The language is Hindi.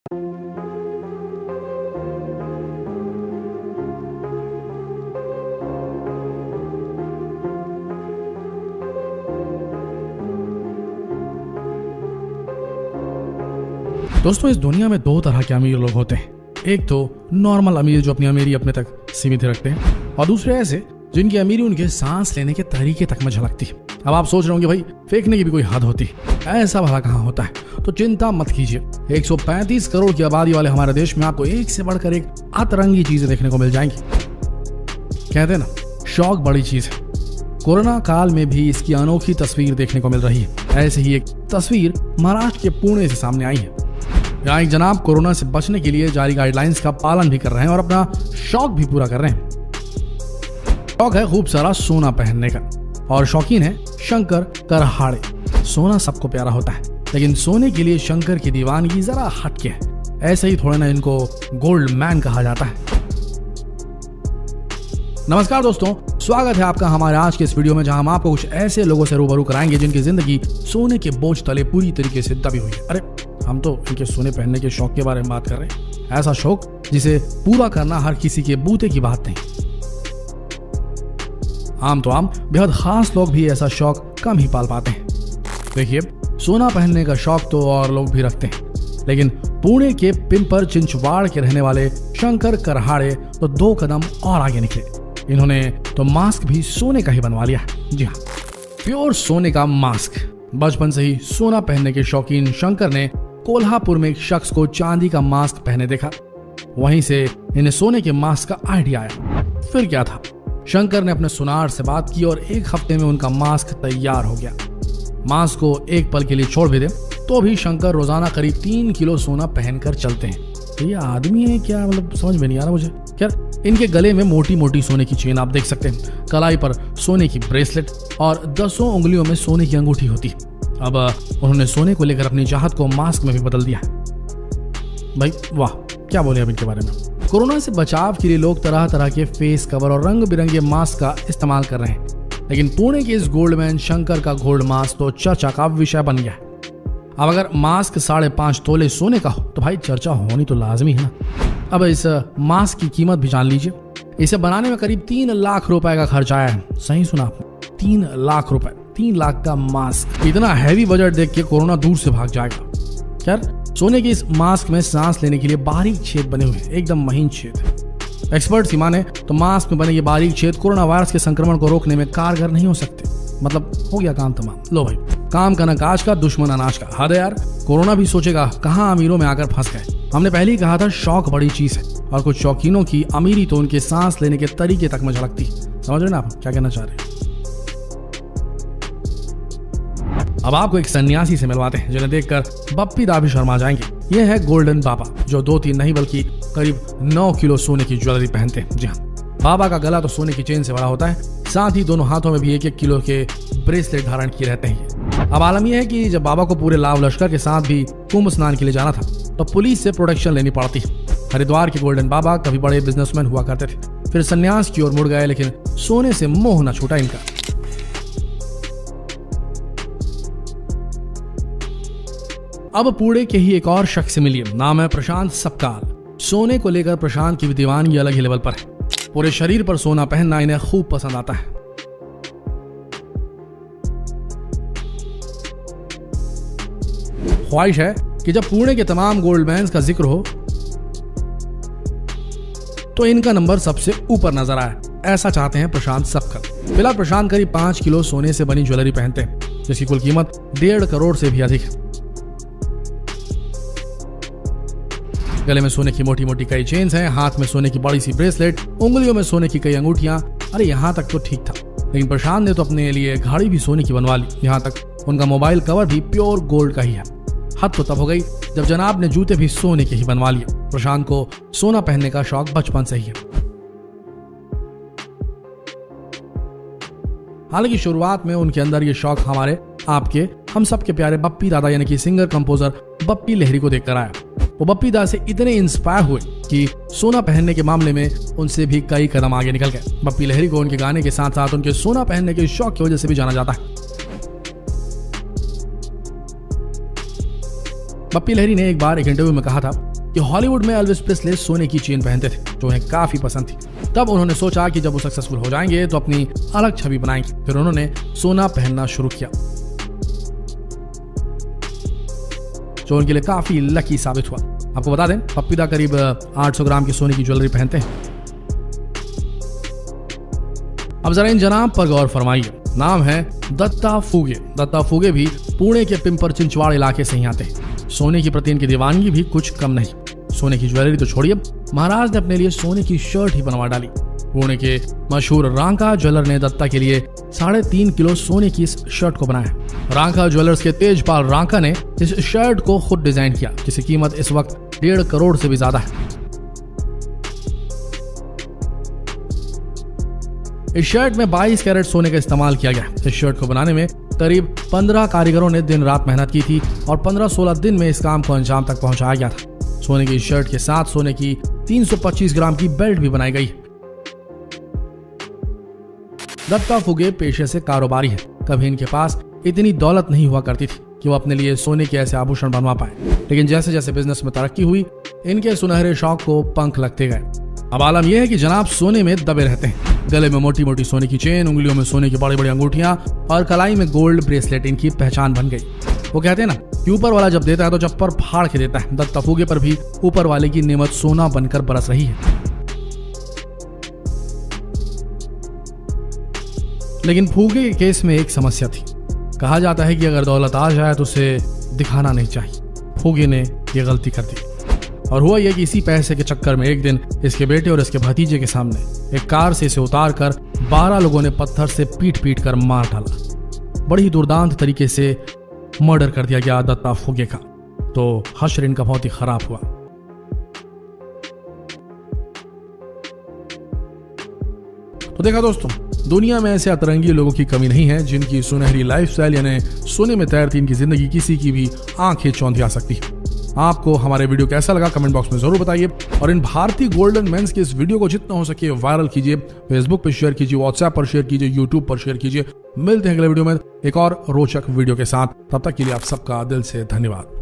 दोस्तों, इस दुनिया में दो तरह के अमीर लोग होते हैं। एक तो नॉर्मल अमीर जो अपनी अमीरी अपने तक सीमित रखते हैं, और दूसरे ऐसे जिनकी अमीरी उनके सांस लेने के तरीके तक में झलकती है। अब आप सोच रहे होंगे भाई फेंकने की भी कोई हद होती है, ऐसा भला कहाँ होता है? तो चिंता मत कीजिए। 135 करोड़ की आबादी वाले हमारे देश में आपको एक से बढ़कर एक अतरंगी चीजें देखने को मिल जाएंगी। कहते हैं ना, शौक बड़ी चीज है। कोरोना काल में भी इसकी अनोखी तस्वीर देखने को मिल रही है। ऐसे ही एक तस्वीर महाराष्ट्र के पुणे से सामने आई है। यहाँ एक जनाब कोरोना से बचने के लिए जारी गाइडलाइंस का पालन भी कर रहे हैं और अपना शौक भी पूरा कर रहे हैं। शौक है खूब सारा सोना पहनने का, और शौकीन है शंकर करहाड़े। सोना सबको प्यारा होता है, लेकिन सोने के लिए शंकर की दीवानगी जरा हटके है। ऐसे ही थोड़ा ना इनको गोल्ड मैन कहा जाता है। नमस्कार दोस्तों, स्वागत है आपका हमारे आज के इस वीडियो में, जहां हम आपको कुछ ऐसे लोगों से रूबरू कराएंगे जिनकी जिंदगी सोने के बोझ तले पूरी तरीके से दबी हुई है। अरे हम तो इनके सोने पहनने के शौक के बारे में बात कर रहे हैं। ऐसा शौक जिसे पूरा करना हर किसी के बूते की बात नहीं। आम बेहद खास लोग भी ऐसा शौक कम ही पाल पाते हैं। देखिए, सोना पहनने का शौक तो और लोग भी रखते हैं, लेकिन पुणे के पिंपर चिंचवाड़ के रहने वाले शंकर करहाड़े तो 2 कदम और आगे निकले। इन्होंने तो मास्क भी सोने का ही बनवा लिया। जी हाँ, प्योर सोने का मास्क। बचपन से ही सोना पहनने के शौकीन शंकर ने कोल्हापुर में एक शख्स को चांदी का मास्क पहने देखा। वहीं से इन्हें सोने के मास्क का आइडिया आया। फिर क्या था, शंकर ने अपने सुनार से बात की और 1 हफ्ते में उनका मास्क तैयार हो गया। मास्क को एक पल के लिए छोड़ भी दे तो भी शंकर रोजाना करीब 3 किलो सोना पहनकर चलते हैं। तो ये आदमी है क्या? मतलब समझ में नहीं आ रहा मुझे। खैर, इनके गले में मोटी मोटी सोने की चेन आप देख सकते हैं, कलाई पर सोने की ब्रेसलेट और 10 उंगलियों में सोने की अंगूठी होती है। अब उन्होंने सोने को लेकर अपनी चाहत को मास्क में भी बदल दिया। भाई वाह, क्या बोले अब इनके बारे में। कोरोना से बचाव के लिए लोग तरह तरह के फेस कवर और रंग बिरंगे मास्क का इस्तेमाल कर रहे हैं, लेकिन पुणे के इस गोल्डमैन शंकर का गोल्ड मास्क तो चर्चा का विषय बन गया है। अब अगर मास्क 5.5 तोले सोने का हो तो भाई चर्चा होनी तो लाजमी है ना। अब इस मास्क की कीमत भी जान लीजिए। इसे बनाने में करीब 3 लाख रुपए का खर्च आया है। सही सुना आपने, 3 लाख रुपए। 3 लाख का मास्क। इतना हैवी बजट देख के कोरोना दूर से भाग जाएगा। खैर, सोने के इस मास्क में सांस लेने के लिए बारीक छेद बने हुए हैं, एकदम महीन छेद। एक्सपर्ट की माने तो मास्क में बने ये बारीक छेद कोरोना वायरस के संक्रमण को रोकने में कारगर नहीं हो सकते। मतलब हो गया काम तमाम। लो भाई, काम का नकाश का, दुश्मन अनाज का। हद है यार, कोरोना भी सोचेगा कहाँ अमीरों में आकर फंस गए। हमने पहले ही कहा था शौक बड़ी चीज है, और कुछ शौकीनों की अमीरी तो उनके सांस लेने के तरीके तक में झलकती। समझ रहे ना आप क्या कहना चाह रहे हैं? अब आपको एक सन्यासी से मिलवाते हैं जिन्हें देखकर बप्पी दा भी शर्मा जाएंगे। ये है गोल्डन बाबा, जो 2-3 नहीं बल्कि करीब 9 किलो सोने की ज्वेलरी पहनते हैं। जी हाँ, बाबा का गला तो सोने की चेन से बड़ा होता है, साथ ही दोनों हाथों में भी 1-1 किलो के ब्रेसलेट धारण किए रहते हैं। अब आलम यह है कि जब बाबा को पूरे लाव लश्कर के साथ भी कुंभ स्नान के लिए जाना था तो पुलिस से प्रोटेक्शन लेनी पड़ती है। हरिद्वार के गोल्डन बाबा कभी बड़े बिजनेसमैन हुआ करते थे, फिर संन्यास की ओर मुड़ गए, लेकिन सोने से मोह न छूटा इनका। अब पुणे के ही एक और शख्स से मिलिए। नाम है प्रशांत सपकाल। सोने को लेकर प्रशांत की दीवानगी अलग ही लेवल पर है। पूरे शरीर पर सोना पहनना इन्हें खूब पसंद आता है। ख्वाहिश है कि जब पुणे के तमाम गोल्डमैन्स का जिक्र हो तो इनका नंबर सबसे ऊपर नजर आए। ऐसा चाहते हैं प्रशांत सपकाल। फिलहाल प्रशांत करीब 5 किलो सोने से बनी ज्वेलरी पहनते हैं, जिसकी कुल कीमत 1.5 करोड़ से भी अधिक है। गले में सोने की मोटी मोटी कई चेन्स हैं, हाथ में सोने की बड़ी सी ब्रेसलेट, उंगलियों में सोने की कई अंगूठियां। अरे यहाँ तक तो ठीक था, लेकिन प्रशांत ने तो अपने लिए घड़ी भी सोने की बनवा ली। यहाँ तक उनका मोबाइल कवर भी प्योर गोल्ड का ही है। हद तो तब हो गई जब जनाब ने जूते भी सोने के ही बनवा लिए। प्रशांत को सोना पहनने का शौक बचपन से ही है। हालांकि शुरुआत में उनके अंदर ये शौक हमारे आपके हम सबके प्यारे बप्पी दादा यानी कि सिंगर कंपोजर बप्पी लहरी को देखकर आया। वो बप्पी दादा से इतने इंस्पायर हुए कि सोना पहनने के मामले में उनसे भी कई कदम आगे निकल गए। बप्पी लहरी को उनके गाने के साथ साथ उनके सोना पहनने के शौक की वजह से भी जाना जाता है। बप्पी लहरी ने एक बार एक इंटरव्यू में कहा था कि हॉलीवुड में एल्विस प्रेस्ले सोने की चेन पहनते थे जो उन्हें काफी पसंद थी। तब उन्होंने सोचा कि जब वो सक्सेसफुल हो जाएंगे तो अपनी अलग छवि बनाएंगे। फिर उन्होंने सोना पहनना शुरू किया जो उनके लिए काफी लकी साबित हुआ। आपको बता दें, पप्पीदा करीब 800 ग्राम की सोने की ज्वेलरी पहनते हैं। अब जरा इन जनाब पर गौर फरमाइए। नाम है दत्ता फुगे। दत्ता फुगे भी पुणे के पिंपर चिंचवाड़ इलाके से ही आते हैं। सोने के प्रति इनकी दीवानगी भी कुछ कम नहीं। सोने की ज्वेलरी तो छोड़िए, महाराज ने अपने लिए सोने की शर्ट ही बनवा डाली। पुणे के मशहूर रांका ज्वेलर ने दत्ता के लिए 3.5 किलो सोने की इस शर्ट को बनाया। रांका ज्वेलर्स के तेजपाल रांका ने इस शर्ट को खुद डिजाइन किया, जिसकी कीमत इस वक्त 1.5 करोड़ से भी ज्यादा है। इस शर्ट में 22 कैरेट सोने का इस्तेमाल किया गया। इस शर्ट को बनाने में करीब 15 कारीगरों ने दिन रात मेहनत की थी और 15-16 दिन में इस काम को अंजाम तक पहुंचाया गया था। सोने की शर्ट के साथ सोने की 325 ग्राम की बेल्ट भी बनाई गई। दत्ता फुगे पेशे से कारोबारी है। कभी इनके पास इतनी दौलत नहीं हुआ करती थी कि वो अपने लिए सोने के ऐसे आभूषण बनवा पाए, लेकिन जैसे जैसे बिजनेस में तरक्की हुई, इनके सुनहरे शौक को पंख लगते गए। अब आलम यह है कि जनाब सोने में दबे रहते हैं। गले में मोटी मोटी सोने की चेन, उंगलियों में सोने की बड़ी बड़ी अंगूठियां और कलाई में गोल्ड ब्रेसलेट इनकी पहचान बन गई। वो कहते हैं ना कि ऊपर वाला जब देता है तो चप्पर फाड़ के देता है। दत्ता फुगे पर भी ऊपर वाले की नेमत सोना बनकर बरस रही है। लेकिन फुगे के केस में एक समस्या थी। कहा जाता है कि अगर दौलत आ जाए तो उसे दिखाना नहीं चाहिए। फुगे ने यह गलती कर दी और हुआ यह कि इसी पैसे के चक्कर में एक दिन इसके बेटे और इसके भतीजे के सामने एक कार से इसे उतार कर 12 लोगों ने पत्थर से पीट कर मार डाला। बड़ी ही दुर्दांत तरीके से मर्डर कर दिया गया दत्ता फुगे का। तो हश्र इनका बहुत ही खराब हुआ। तो देखा दोस्तों, दुनिया में ऐसे अतरंगी लोगों की कमी नहीं है जिनकी सुनहरी लाइफस्टाइल यानी सोने में तैरती इनकी जिंदगी किसी की भी आंखें चौंधिया सकती है। आपको हमारे वीडियो कैसा लगा कमेंट बॉक्स में जरूर बताइए और इन भारतीय गोल्डन मेंस के इस वीडियो को जितना हो सके वायरल कीजिए। फेसबुक पर शेयर कीजिए, व्हाट्सएप पर शेयर कीजिए, यूट्यूब पर शेयर कीजिए। मिलते हैं अगले वीडियो में एक और रोचक वीडियो के साथ। तब तक के लिए आप सबका दिल से धन्यवाद।